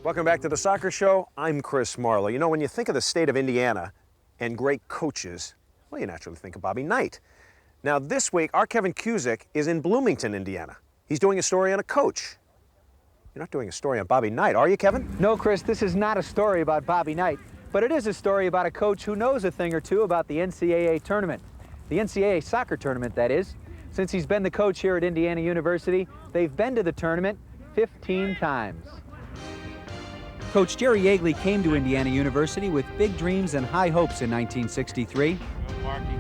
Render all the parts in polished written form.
Welcome back to the Soccer Show. I'm Chris Marlowe. You know, when you think of the state of Indiana and great coaches, well, you naturally think of Bobby Knight. Now, this week, our Kevin Cusick is in Bloomington, Indiana. He's doing a story on a coach. You're not doing a story on Bobby Knight, are you, Kevin? No, Chris, this is not a story about Bobby Knight, but it is a story about a coach who knows a thing or two about the NCAA tournament. The NCAA soccer tournament, that is. Since he's been the coach here at Indiana University, they've been to the tournament 15 times. Coach Jerry Yeagley came to Indiana University with big dreams and high hopes in 1963.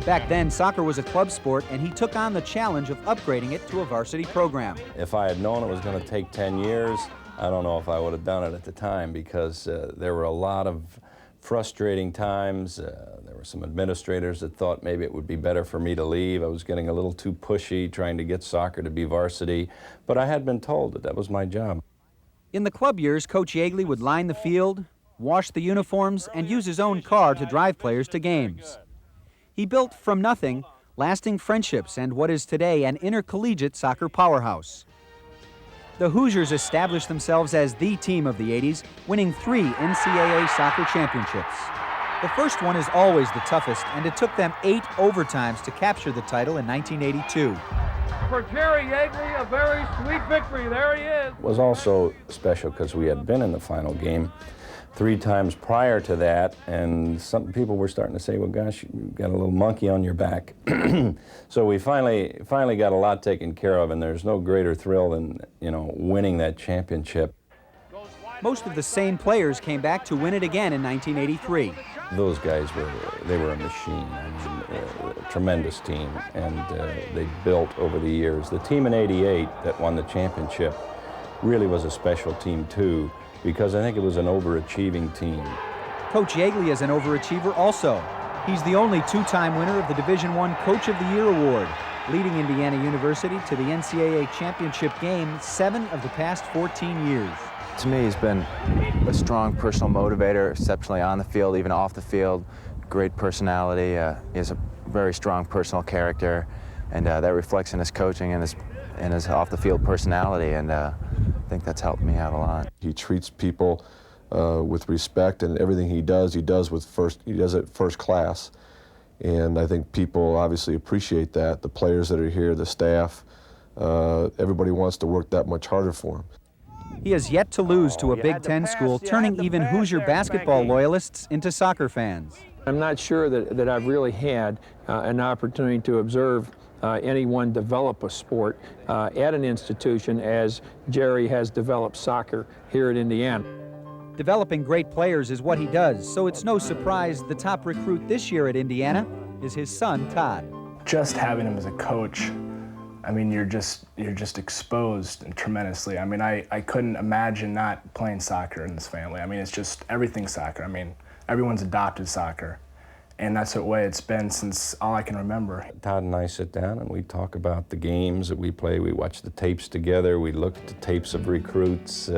Back then, soccer was a club sport, and he took on the challenge of upgrading it to a varsity program. If I had known it was going to take 10 years, I don't know if I would have done it at the time, because there were a lot of frustrating times. There were some administrators that thought maybe it would be better for me to leave. I was getting a little too pushy trying to get soccer to be varsity, but I had been told that that was my job. In the club years, Coach Yeagley would line the field, wash the uniforms, and use his own car to drive players to games. He built from nothing lasting friendships and what is today an intercollegiate soccer powerhouse. The Hoosiers established themselves as the team of the 80s, winning 3 NCAA soccer championships. The first one is always the toughest, and it took them 8 overtimes to capture the title in 1982. For Jerry Yeagley, a very sweet victory. There he is. It was also special because we had been in the final game 3 times prior to that, and some people were starting to say, well, gosh, you got a little monkey on your back. So we finally got a lot taken care of, and there's no greater thrill than, you know, winning that championship. Most of the same players came back to win it again in 1983. Those guys were a machine. I mean, a tremendous team, and they built over the years. The team in '88 that won the championship really was a special team too, because I think it was an overachieving team. Coach Yeagley is an overachiever also. He's the only 2-time winner of the Division I Coach of the Year award, leading Indiana University to the NCAA championship game 7 of the past 14 years. To me, he's been a strong personal motivator, exceptionally on the field, even off the field. Great personality. He has a very strong personal character, and that reflects in his coaching and his off-the-field personality, and I think that's helped me out a lot. He treats people with respect, and everything he does it first class. And I think people obviously appreciate that. The players that are here, the staff, everybody wants to work that much harder for him. He has yet to lose to a Big Ten school, turning even Hoosier basketball loyalists into soccer fans. I'm not sure that I've really had an opportunity to observe anyone develop a sport at an institution as Jerry has developed soccer here at Indiana. Developing great players is what he does, so it's no surprise the top recruit this year at Indiana is his son, Todd. Just having him as a coach, I mean, you're just exposed tremendously. I mean, I couldn't imagine not playing soccer in this family. I mean, it's just everything soccer. I mean, everyone's adopted soccer, and that's the way it's been since all I can remember. Todd and I sit down and we talk about the games that we play. We watch the tapes together. We look at the tapes of recruits.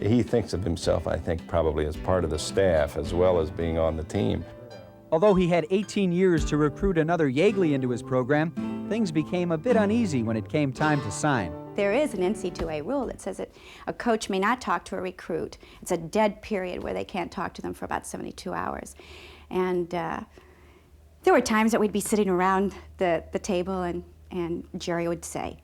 He thinks of himself, I think, probably as part of the staff as well as being on the team. Although he had 18 years to recruit another Yeagley into his program, things became a bit uneasy when it came time to sign. There is an NC2A rule that says that a coach may not talk to a recruit. It's a dead period where they can't talk to them for about 72 hours. And there were times that we'd be sitting around the table and Jerry would say,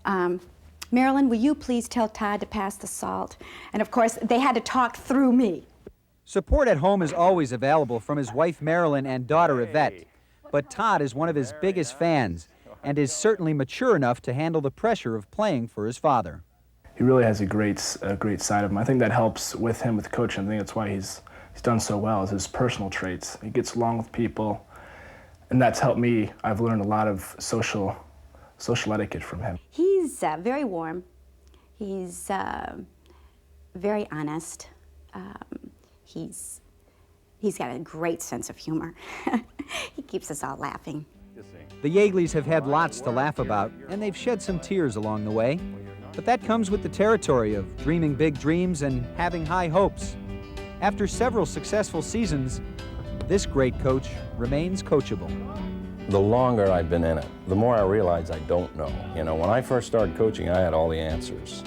Marilyn, will you please tell Todd to pass the salt? And of course, they had to talk through me. Support at home is always available from his wife Marilyn and daughter Yvette, but Todd is one of his biggest fans and is certainly mature enough to handle the pressure of playing for his father. He really has a great side of him. I think that helps with him with coaching. I think that's why he's done so well, is his personal traits. He gets along with people, and that's helped me. I've learned a lot of social etiquette from him. He's very warm. He's very honest. He's got a great sense of humor. He keeps us all laughing. The Yeagleys have had lots to laugh about, and they've shed some tears along the way. But that comes with the territory of dreaming big dreams and having high hopes. After several successful seasons, this great coach remains coachable. The longer I've been in it, the more I realize I don't know. You know, when I first started coaching, I had all the answers.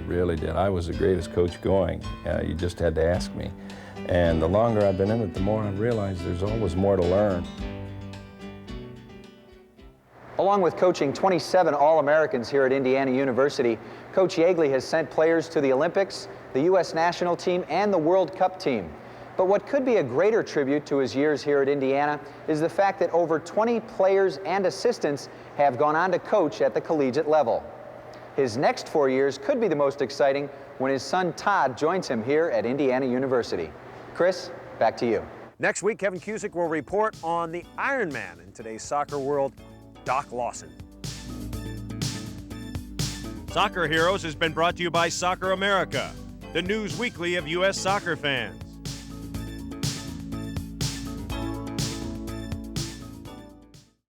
really did. I was the greatest coach going. You just had to ask me. And the longer I've been in it, the more I've realized there's always more to learn. Along with coaching 27 All-Americans here at Indiana University, Coach Yeagley has sent players to the Olympics, the U.S. national team, and the World Cup team. But what could be a greater tribute to his years here at Indiana is the fact that over 20 players and assistants have gone on to coach at the collegiate level. His next 4 years could be the most exciting when his son Todd joins him here at Indiana University. Chris, back to you. Next week, Kevin Cusick will report on the Iron Man in today's soccer world, Doc Lawson. Soccer Heroes has been brought to you by Soccer America, the news weekly of U.S. soccer fans.